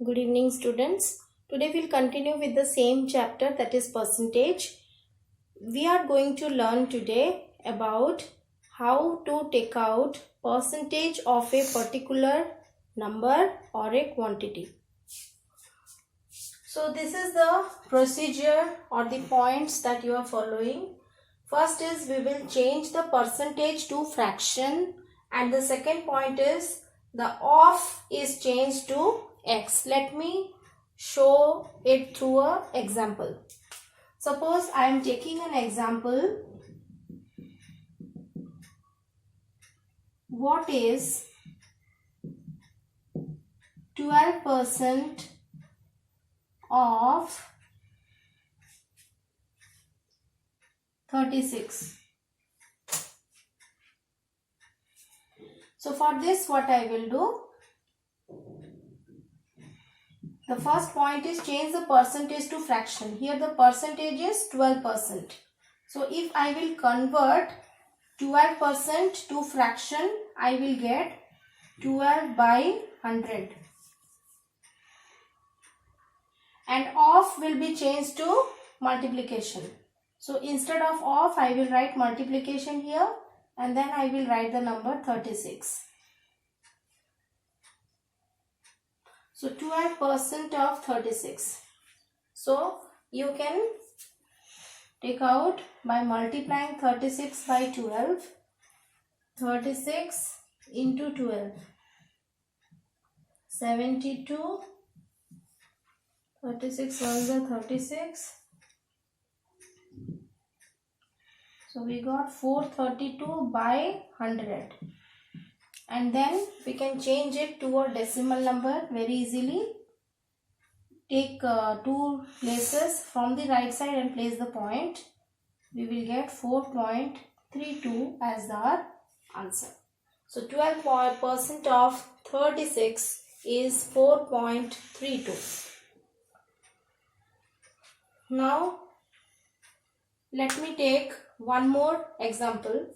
Good evening, students. Today we'll continue with the same chapter, that is percentage. We are going to learn today about how to take out percentage of a particular number or a quantity. So this is the procedure or the points that you are following. First is we will change the percentage to fraction, and the second point is the of is changed to x. Let me show it through an example. Suppose I am taking an example. What is 12% of 36? So for this, what I will do, the first point is change the percentage to fraction. Here the percentage is 12%. So if I will convert 12% to fraction, I will get 12 by 100. And of will be changed to multiplication. So instead of I will write multiplication here, and then I will write the number 36. So 12% of 36. So you can take out by multiplying 36 by 12. 36 into 12. 72. 36 ones are 36. So we got 432 by 100. And then we can change it to a decimal number very easily. Take two places from the right side and place the point. We will get 4.32 as our answer. So 12% of 36 is 4.32. Now let me take one more example.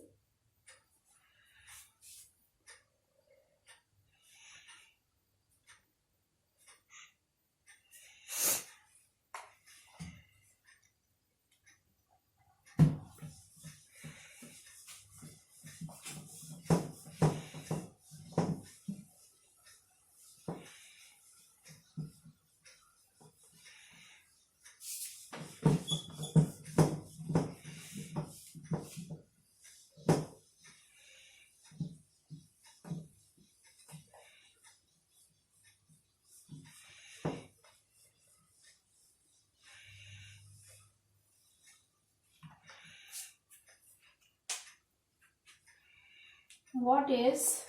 What is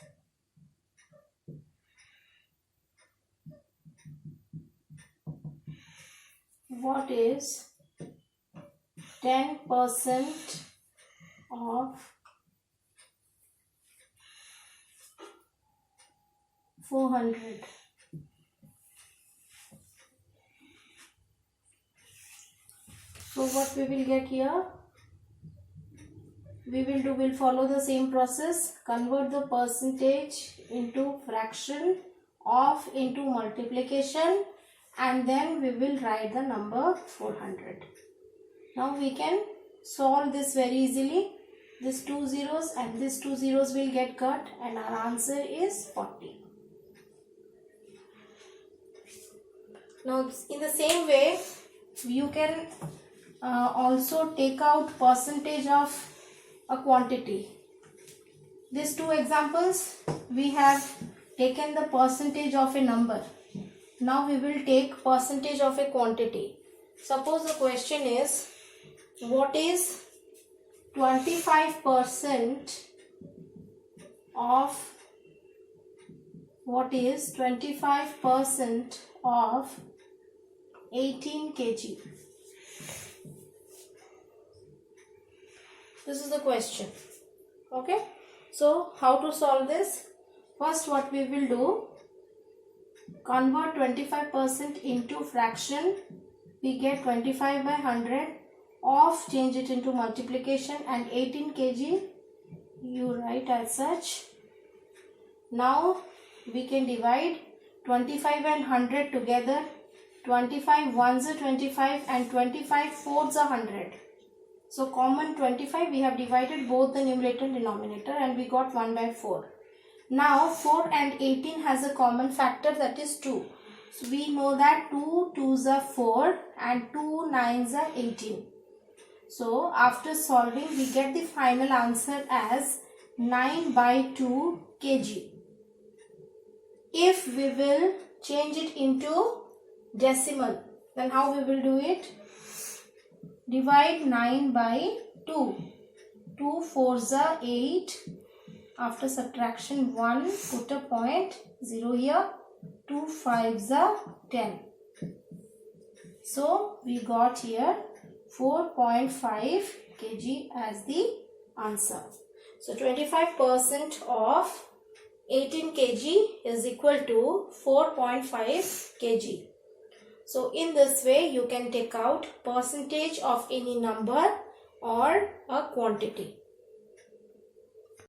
10% of 400? So what we will get here? We'll follow the same process. Convert the percentage into fraction, of into multiplication, and then we will write the number 400. Now we can solve this very easily. These two zeros and these two zeros will get cut, and our answer is 40. Now in the same way, you can also take out percentage of a quantity. These two examples, we have taken the percentage of a number. Now we will take percentage of a quantity. Suppose the question is, what is 25% of 18 kg? This is the question. Okay. So how to solve this? First, what we will do, convert 25% into fraction. We get 25 by 100. Of, change it into multiplication, and 18 kg you write as such. Now we can divide 25 and 100 together. 25 ones are 25 and 25 fours are 100. So common 25, we have divided both the numerator and denominator and we got 1 by 4. Now 4 and 18 has a common factor, that is 2. So we know that 2 2s are 4 and 2 9s are 18. So after solving, we get the final answer as 9 by 2 kg. If we will change it into decimal, then how we will do it? Divide 9 by 2. 2 4s are 8. After subtraction 1, put a point, 0 here. 2 5s are 10. So we got here 4.5 kg as the answer. So 25% of 18 kg is equal to 4.5 kg. So in this way you can take out percentage of any number or a quantity.